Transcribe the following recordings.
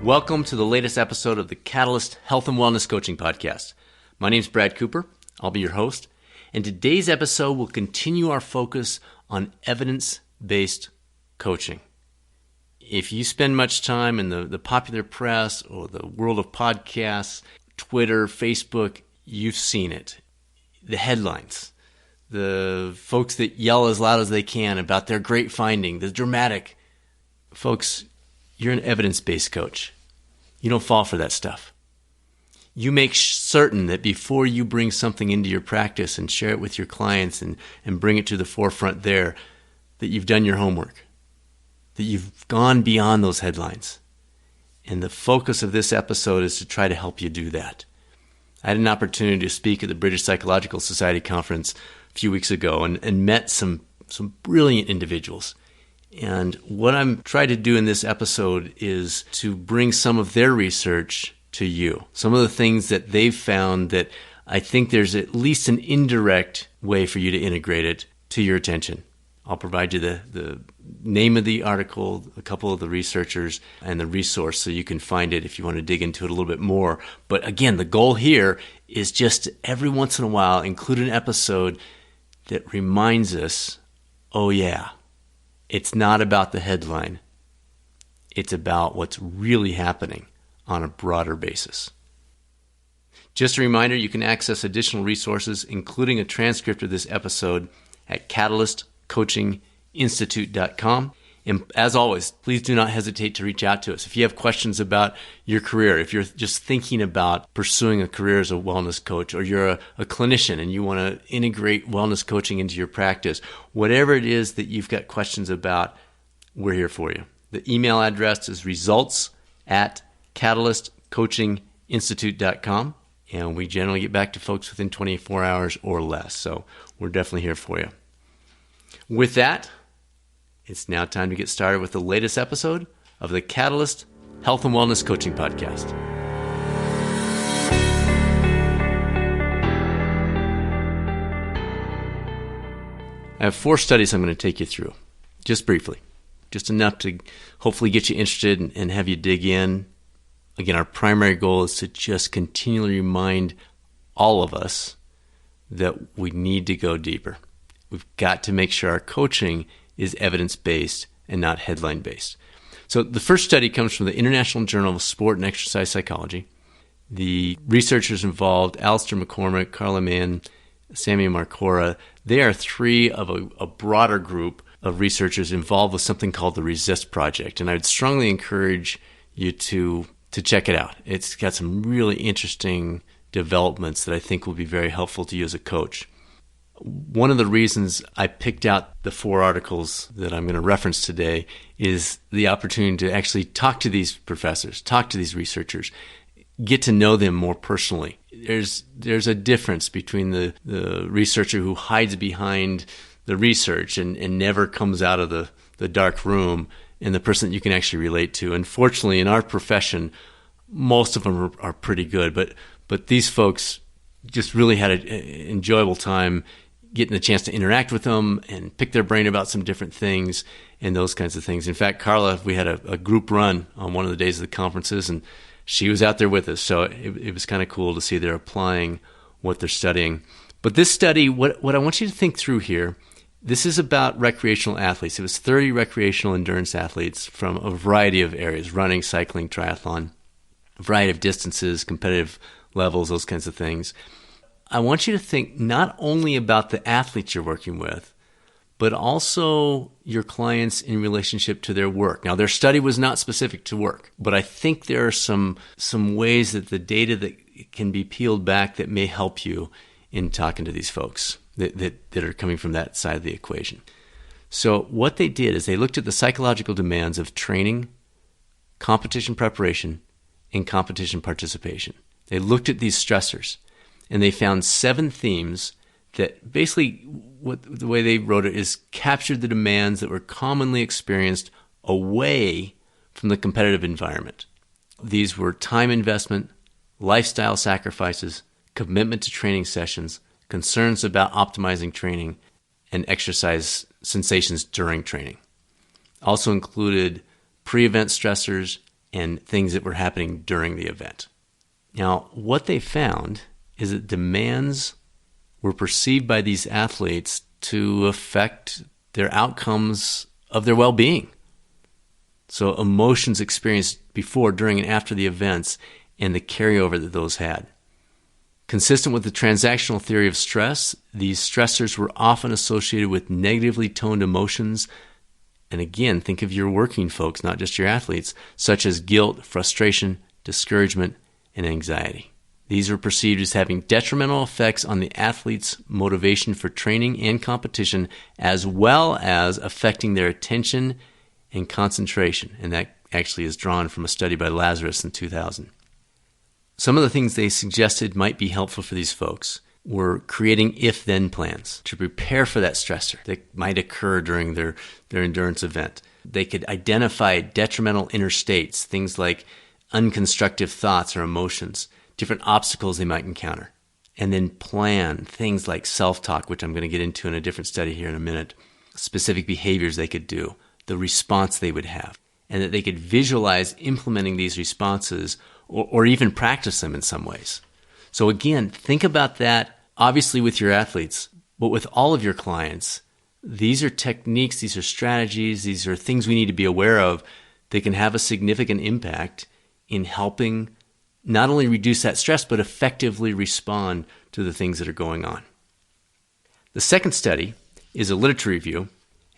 Welcome to the latest episode of the Catalyst Health and Wellness Coaching Podcast. My name is Brad Cooper. I'll be your host. And today's episode will continue our focus on evidence-based coaching. If you spend much time in the popular press or the world of podcasts, Twitter, Facebook, you've seen it. The headlines, the folks that yell as loud as they can about their great finding, the dramatic. Folks, you're an evidence-based coach. You don't fall for that stuff. You make certain that before you bring something into your practice and share it with your clients and bring it to the forefront there, that you've done your homework, that you've gone beyond those headlines. And the focus of this episode is to try to help you do that. I had an opportunity to speak at the British Psychological Society conference a few weeks ago and met some brilliant individuals. And what I'm trying to do in this episode is to bring some of their research to you. Some of the things that they've found that I think there's at least an indirect way for you to integrate it to your attention. I'll provide you the name of the article, a couple of the researchers, and the resource so you can find it if you want to dig into it a little bit more. But again, the goal here is just to, every once in a while, include an episode that reminds us, oh yeah, it's not about the headline. It's about what's really happening on a broader basis. Just a reminder, you can access additional resources, including a transcript of this episode at catalystcoachinginstitute.com. And as always, please do not hesitate to reach out to us. If you have questions about your career, if you're just thinking about pursuing a career as a wellness coach, or you're a clinician and you want to integrate wellness coaching into your practice, whatever it is that you've got questions about, we're here for you. The email address is results@catalystcoachinginstitute.com, and we generally get back to folks within 24 hours or less. So we're definitely here for you. With that, it's now time to get started with the latest episode of the Catalyst Health and Wellness Coaching Podcast. I have 4 studies I'm going to take you through, just briefly, just enough to hopefully get you interested and have you dig in. Again, our primary goal is to just continually remind all of us that we need to go deeper. We've got to make sure our coaching is evidence-based and not headline-based. So the first study comes from the International Journal of Sport and Exercise Psychology. The researchers involved, Alistair McCormick, Carla Mann, Sammy Marcora, they are 3 of a broader group of researchers involved with something called the Resist Project. And I would strongly encourage you to check it out. It's got some really interesting developments that I think will be very helpful to you as a coach. One of the reasons I picked out the 4 articles that I'm going to reference today is the opportunity to actually talk to these professors, talk to these researchers, get to know them more personally. There's a difference between the researcher who hides behind the research and never comes out of the dark room and the person that you can actually relate to. Unfortunately, in our profession, most of them are pretty good, but these folks just really had an enjoyable time getting the chance to interact with them and pick their brain about some different things and those kinds of things. In fact, Carla, we had a group run on one of the days of the conferences, and she was out there with us. So it was kind of cool to see they're applying what they're studying. But this study, what I want you to think through here, this is about recreational athletes. It was 30 recreational endurance athletes from a variety of areas, running, cycling, triathlon, a variety of distances, competitive levels, those kinds of things. I want you to think not only about the athletes you're working with, but also your clients in relationship to their work. Now, their study was not specific to work, but I think there are some ways that the data that can be peeled back that may help you in talking to these folks that are coming from that side of the equation. So what they did is they looked at the psychological demands of training, competition preparation, and competition participation. They looked at these stressors, and they found 7 themes that basically, the way they wrote it is captured the demands that were commonly experienced away from the competitive environment. These were time investment, lifestyle sacrifices, commitment to training sessions, concerns about optimizing training, and exercise sensations during training. Also included pre-event stressors, and things that were happening during the event. Now, what they found is that demands were perceived by these athletes to affect their outcomes of their well-being. So emotions experienced before, during, and after the events and the carryover that those had. Consistent with the transactional theory of stress, these stressors were often associated with negatively toned emotions. And again, think of your working folks, not just your athletes, such as guilt, frustration, discouragement, and anxiety. These are perceived as having detrimental effects on the athlete's motivation for training and competition, as well as affecting their attention and concentration. And that actually is drawn from a study by Lazarus in 2000. Some of the things they suggested might be helpful for these folks were creating if-then plans to prepare for that stressor that might occur during their endurance event. They could identify detrimental inner states, things like unconstructive thoughts or emotions, different obstacles they might encounter, and then plan things like self-talk, which I'm going to get into in a different study here in a minute, specific behaviors they could do, the response they would have, and that they could visualize implementing these responses or even practice them in some ways. So again, think about that, obviously with your athletes, but with all of your clients. These are techniques, these are strategies, these are things we need to be aware of that can have a significant impact in helping not only reduce that stress, but effectively respond to the things that are going on. The second study is a literature review,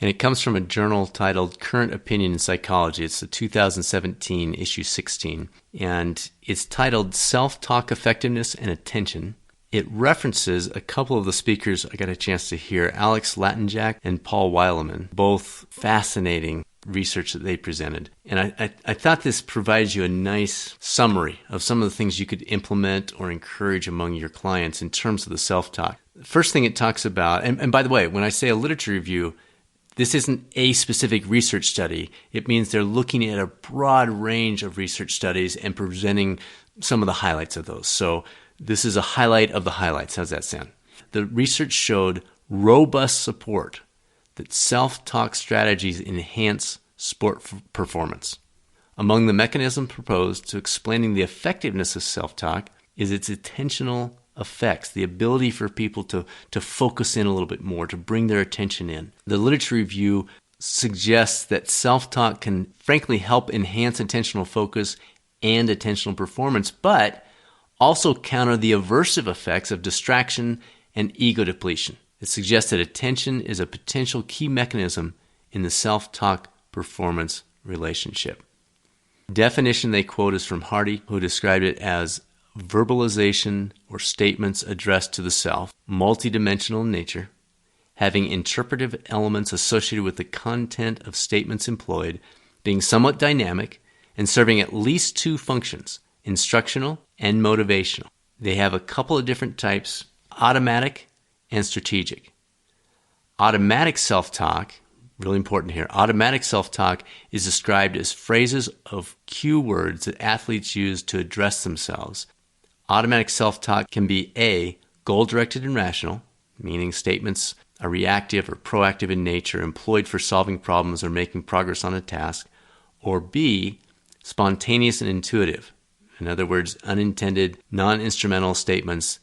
and it comes from a journal titled Current Opinion in Psychology. It's the 2017 issue 16, and it's titled Self-Talk Effectiveness and Attention. It references a couple of the speakers I got a chance to hear, Alex Latinjak and Paul Weileman, both fascinating research that they presented. And I thought this provides you a nice summary of some of the things you could implement or encourage among your clients in terms of the self-talk. The first thing it talks about, and by the way, when I say a literature review, this isn't a specific research study. It means they're looking at a broad range of research studies and presenting some of the highlights of those. So this is a highlight of the highlights. How's that sound? The research showed robust support that self-talk strategies enhance sport performance. Among the mechanisms proposed to explaining the effectiveness of self-talk is its attentional effects, the ability for people to focus in a little bit more, to bring their attention in. The literature review suggests that self-talk can frankly help enhance attentional focus and attentional performance, but also counter the aversive effects of distraction and ego depletion. It suggests that attention is a potential key mechanism in the self-talk performance relationship. Definition they quote is from Hardy, who described it as verbalization or statements addressed to the self, multidimensional in nature, having interpretive elements associated with the content of statements employed, being somewhat dynamic, and serving at least two functions, instructional and motivational. They have a couple of different types, automatic and strategic. Automatic self-talk, really important here, automatic self-talk is described as phrases of cue words that athletes use to address themselves. Automatic self-talk can be A, goal-directed and rational, meaning statements are reactive or proactive in nature, employed for solving problems or making progress on a task, or B, spontaneous and intuitive. In other words, unintended, non-instrumental statements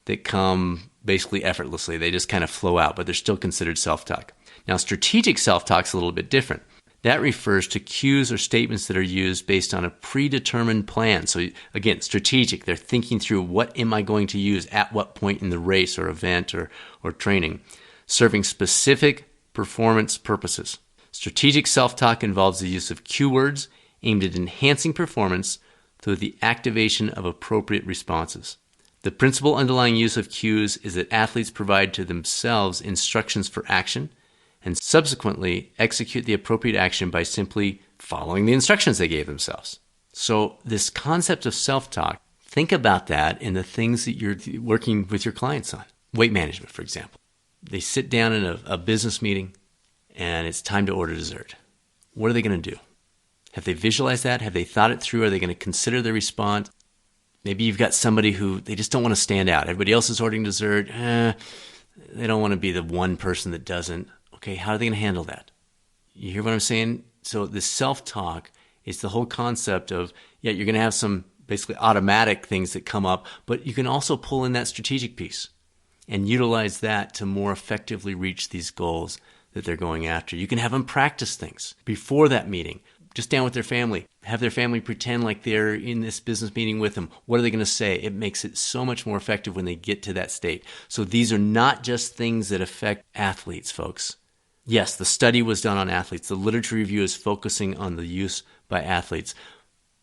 that come basically effortlessly. They just kind of flow out, but they're still considered self-talk. Now, strategic self-talk is a little bit different. That refers to cues or statements that are used based on a predetermined plan. So again, strategic, they're thinking through what am I going to use at what point in the race or event or training, serving specific performance purposes. Strategic self-talk involves the use of cue words aimed at enhancing performance through the activation of appropriate responses. The principal underlying use of cues is that athletes provide to themselves instructions for action and subsequently execute the appropriate action by simply following the instructions they gave themselves. So this concept of self-talk, think about that in the things that you're working with your clients on. Weight management, for example. They sit down in a business meeting and it's time to order dessert. What are they going to do? Have they visualized that? Have they thought it through? Are they going to consider their response? Maybe you've got somebody who they just don't want to stand out. Everybody else is ordering dessert. They don't want to be the one person that doesn't. Okay, how are they going to handle that? You hear what I'm saying? So this self-talk It's the whole concept of, yeah, you're going to have some basically automatic things that come up, but you can also pull in that strategic piece and utilize that to more effectively reach these goals that they're going after. You can have them practice things before that meeting. Just down with their family. Have their family pretend like they're in this business meeting with them. What are they going to say? It makes it so much more effective when they get to that state. So these are not just things that affect athletes, folks. Yes, the study was done on athletes. The literature review is focusing on the use by athletes.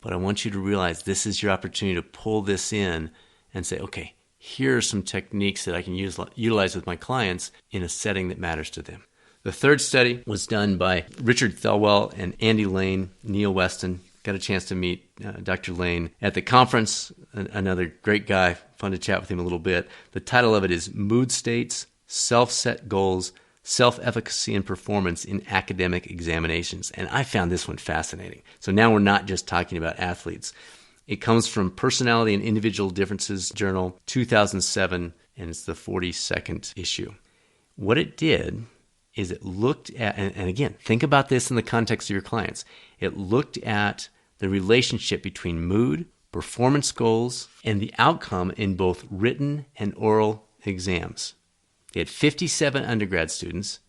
But I want you to realize this is your opportunity to pull this in and say, okay, here are some techniques that I can utilize with my clients in a setting that matters to them. The third study was done by Richard Thelwell and Andy Lane, Neil Weston. Got a chance to meet Dr. Lane at the conference. Another great guy. Fun to chat with him a little bit. The title of it is Mood States, Self-Set Goals, Self-Efficacy and Performance in Academic Examinations. And I found this one fascinating. So now we're not just talking about athletes. It comes from Personality and Individual Differences Journal, 2007, and it's the 42nd issue. What it did is it looked at, and again, think about this in the context of your clients. It looked at the relationship between mood, performance goals, and the outcome in both written and oral exams. They had 57 undergrad students,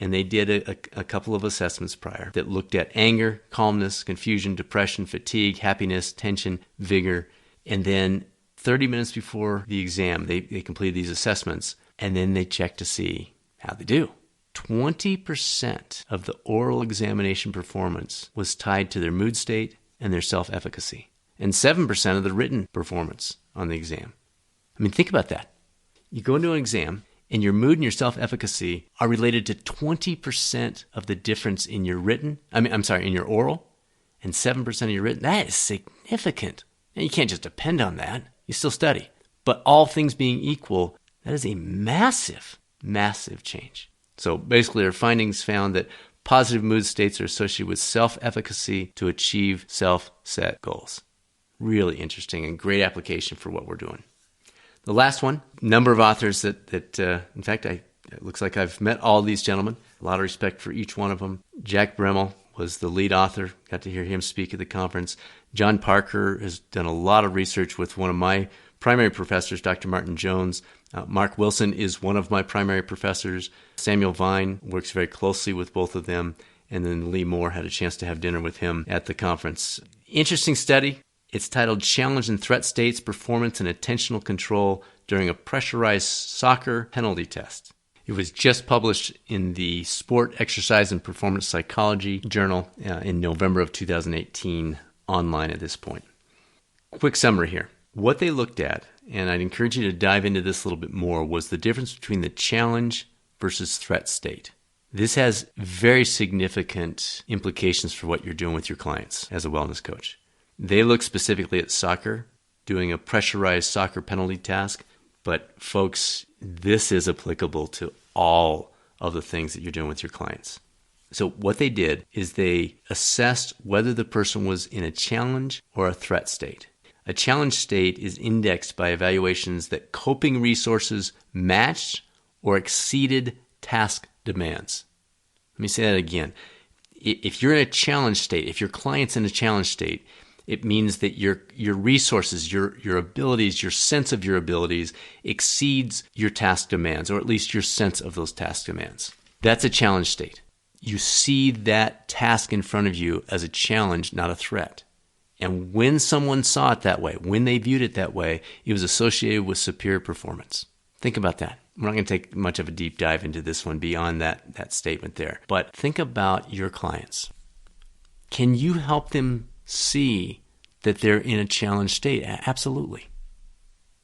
and they did a couple of assessments prior that looked at anger, calmness, confusion, depression, fatigue, happiness, tension, vigor. And then 30 minutes before the exam, they completed these assessments, and then they checked to see how they do. 20% of the oral examination performance was tied to their mood state and their self-efficacy, and 7% of the written performance on the exam. I mean, think about that. You go into an exam, and your mood and your self-efficacy are related to 20% of the difference in your in your oral, and 7% of your written. That is significant. And you can't just depend on that. You still study. But all things being equal, that is a massive, massive change. So basically, our findings found that positive mood states are associated with self-efficacy to achieve self-set goals. Really interesting and great application for what we're doing. The last one, number of authors that in fact, it looks like I've met all these gentlemen. A lot of respect for each one of them. Jack Bremmel was the lead author. Got to hear him speak at the conference. John Parker has done a lot of research with one of my primary professors, Dr. Martin Jones. Mark Wilson is one of my primary professors. Samuel Vine works very closely with both of them. And then Lee Moore, had a chance to have dinner with him at the conference. Interesting study. It's titled Challenge and Threat States, Performance and Attentional Control During a Pressurized Soccer Penalty Test. It was just published in the Sport, Exercise, and Performance Psychology Journal in November of 2018, online at this point. Quick summary here. What they looked at, and I'd encourage you to dive into this a little bit more, was the difference between the challenge versus threat state. This has very significant implications for what you're doing with your clients as a wellness coach. They look specifically at soccer, doing a pressurized soccer penalty task, but folks, this is applicable to all of the things that you're doing with your clients. So what they did is they assessed whether the person was in a challenge or a threat state. A challenge state is indexed by evaluations that coping resources matched or exceeded task demands. Let me say that again. If you're in a challenge state, if your client's in a challenge state, it means that your resources, your abilities, your sense of your abilities exceeds your task demands, or at least your sense of those task demands. That's a challenge state. You see that task in front of you as a challenge, not a threat. And when someone saw it that way, when they viewed it that way, it was associated with superior performance. Think about that. We're not going to take much of a deep dive into this one beyond that statement there. But think about your clients. Can you help them see that they're in a challenge state? Absolutely.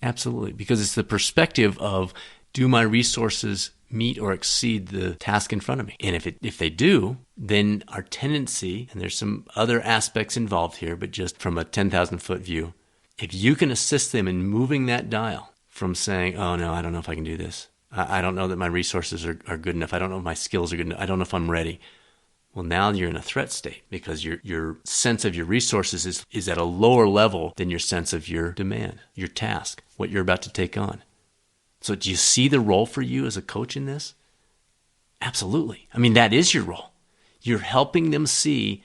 Absolutely. Because it's the perspective of, do my resources meet or exceed the task in front of me? And if they do, then our tendency, and there's some other aspects involved here, but just from a 10,000-foot view, if you can assist them in moving that dial from saying, oh no, I don't know if I can do this. I don't know that my resources are good enough. I don't know if my skills are good enough. I don't know if I'm ready. Well, now you're in a threat state because your sense of your resources is at a lower level than your sense of your demand, your task, what you're about to take on. So do you see the role for you as a coach in this? Absolutely. I mean, that is your role. You're helping them see,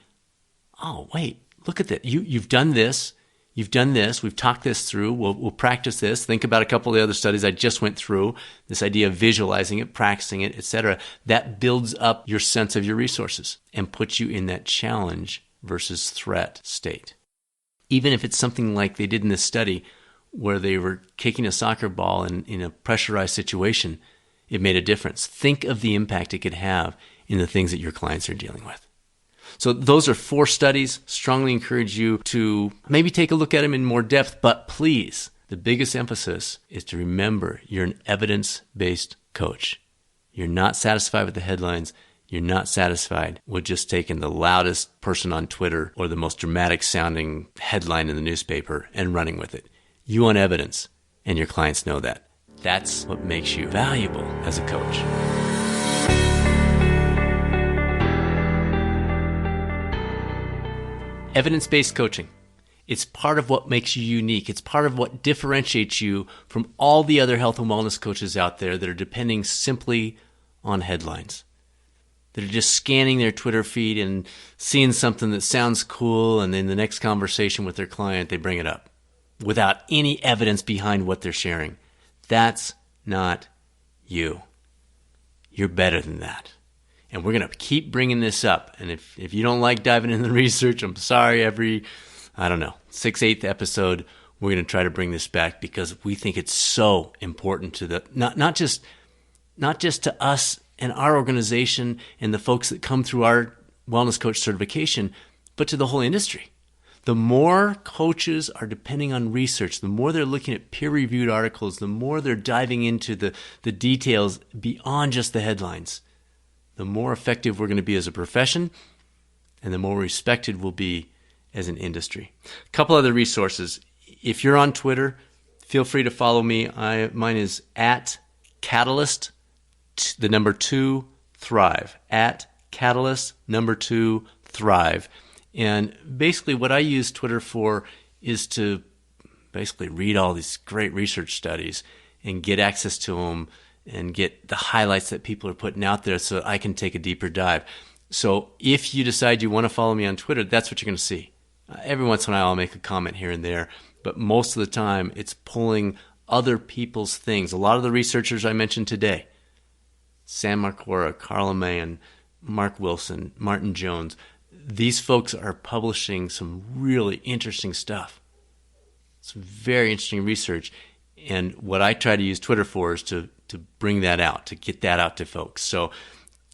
oh, wait, look at that. You've done this. You've done this. We've talked this through. We'll practice this. Think about a couple of the other studies I just went through. This idea of visualizing it, practicing it, etc. That builds up your sense of your resources and puts you in that challenge versus threat state. Even if it's something like they did in this study where they were kicking a soccer ball in a pressurized situation, it made a difference. Think of the impact it could have in the things that your clients are dealing with. So those are 4 studies. Strongly encourage you to maybe take a look at them in more depth, but please, the biggest emphasis is to remember you're an evidence-based coach. You're not satisfied with the headlines. You're not satisfied with just taking the loudest person on Twitter or the most dramatic sounding headline in the newspaper and running with it. You want evidence, and your clients know that. That's what makes you valuable as a coach. Evidence-based coaching. It's part of what makes you unique. It's part of what differentiates you from all the other health and wellness coaches out there that are depending simply on headlines. That are just scanning their Twitter feed and seeing something that sounds cool, and then the next conversation with their client, they bring it up without any evidence behind what they're sharing. That's not you. You're better than that. And we're going to keep bringing this up. And if you don't like diving into the research, I'm sorry, every, 6th, 8th episode, we're going to try to bring this back because we think it's so important to the, not just to us and our organization and the folks that come through our wellness coach certification, but to the whole industry. The more coaches are depending on research, the more they're looking at peer-reviewed articles, the more they're diving into the details beyond just the headlines, the more effective we're going to be as a profession and the more respected we'll be as an industry. A couple other resources. If you're on Twitter, feel free to follow me. Mine is at Catalyst, the number 2, Thrive. At Catalyst, number 2, Thrive. And basically what I use Twitter for is to basically read all these great research studies and get access to them and get the highlights that people are putting out there so that I can take a deeper dive. So if you decide you want to follow me on Twitter, that's what you're going to see. Every once in a while I'll make a comment here and there, but most of the time it's pulling other people's things. A lot of the researchers I mentioned today, Sam Marcora, Carla Mahan, Mark Wilson, Martin Jones, these folks are publishing some really interesting stuff. Some very interesting research. And what I try to use Twitter for is to bring that out, to get that out to folks. So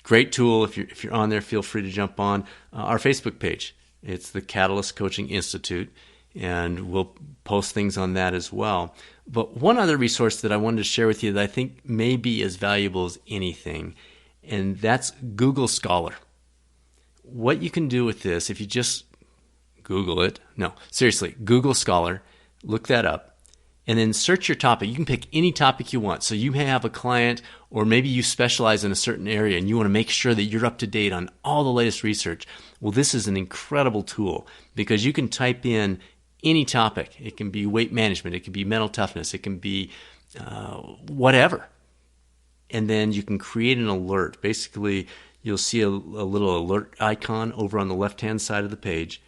great tool. If you're on there, feel free to jump on our Facebook page. It's the Catalyst Coaching Institute, and we'll post things on that as well. But one other resource that I wanted to share with you that I think may be as valuable as anything, and that's Google Scholar. What you can do with this, if you just Google it, no, seriously, Google Scholar, look that up, and then search your topic. You can pick any topic you want. So you may have a client, or maybe you specialize in a certain area and you want to make sure that you're up to date on all the latest research. Well, this is an incredible tool because you can type in any topic. It can be weight management, it can be mental toughness, it can be whatever. And then you can create an alert. Basically, you'll see a little alert icon over on the left-hand side of the page,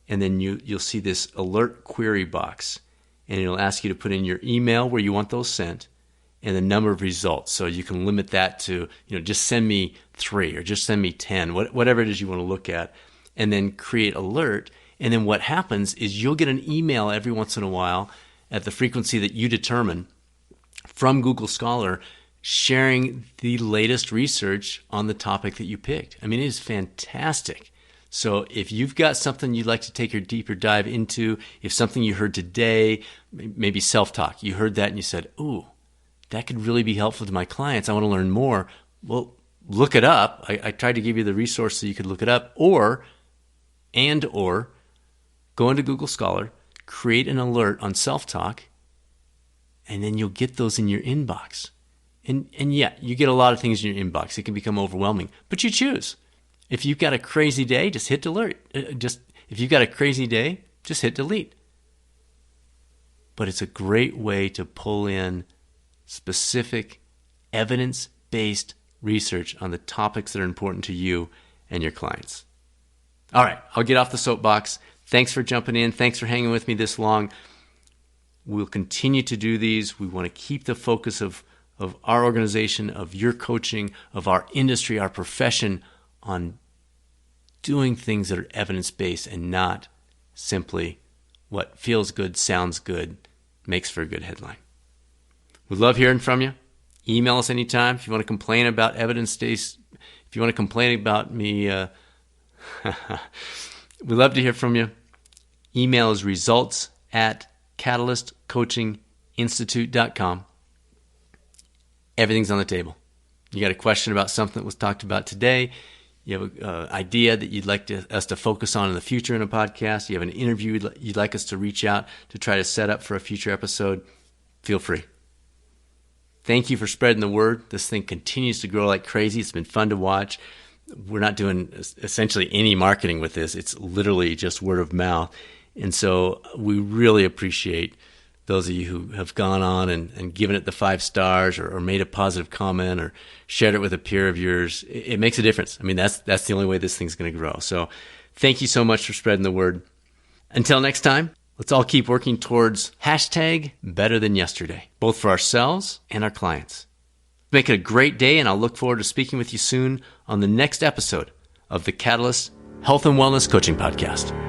and then you'll see this alert query box, and it'll ask you to put in your email where you want those sent and the number of results. So you can limit that to, just send me 3 or just send me 10, whatever it is you want to look at, and then create alert. And then what happens is you'll get an email every once in a while at the frequency that you determine from Google Scholar sharing the latest research on the topic that you picked. I mean, it is fantastic. So if you've got something you'd like to take a deeper dive into, if something you heard today, maybe self-talk, you heard that and you said, ooh, that could really be helpful to my clients, I want to learn more. Well, look it up. I tried to give you the resource so you could look it up, or go into Google Scholar, create an alert on self-talk, and then you'll get those in your inbox. And yeah, you get a lot of things in your inbox. It can become overwhelming, but you choose. If you've got a crazy day, just hit alert. If you've got a crazy day, just hit delete. But it's a great way to pull in specific evidence-based research on the topics that are important to you and your clients. All right, I'll get off the soapbox. Thanks for jumping in. Thanks for hanging with me this long. We'll continue to do these. We want to keep the focus of our organization, of your coaching, of our industry, our profession on doing things that are evidence-based and not simply what feels good, sounds good, makes for a good headline. We love hearing from you. Email us anytime if you want to complain about evidence-based. If you want to complain about me, we'd love to hear from you. Email is results@catalystcoachinginstitute.com. Everything's on the table. You got a question about something that was talked about today? You have an idea that you'd like us to focus on in the future in a podcast? You have an interview you'd like us to reach out to try to set up for a future episode? Feel free. Thank you for spreading the word. This thing continues to grow like crazy. It's been fun to watch. We're not doing essentially any marketing with this. It's literally just word of mouth. And so we really appreciate those of you who have gone on and given it the 5 stars or made a positive comment or shared it with a peer of yours. It makes a difference. I mean, that's the only way this thing's going to grow. So thank you so much for spreading the word. Until next time, let's all keep working towards #BetterThanYesterday, both for ourselves and our clients. Make it a great day, and I'll look forward to speaking with you soon on the next episode of the Catalyst Health and Wellness Coaching Podcast.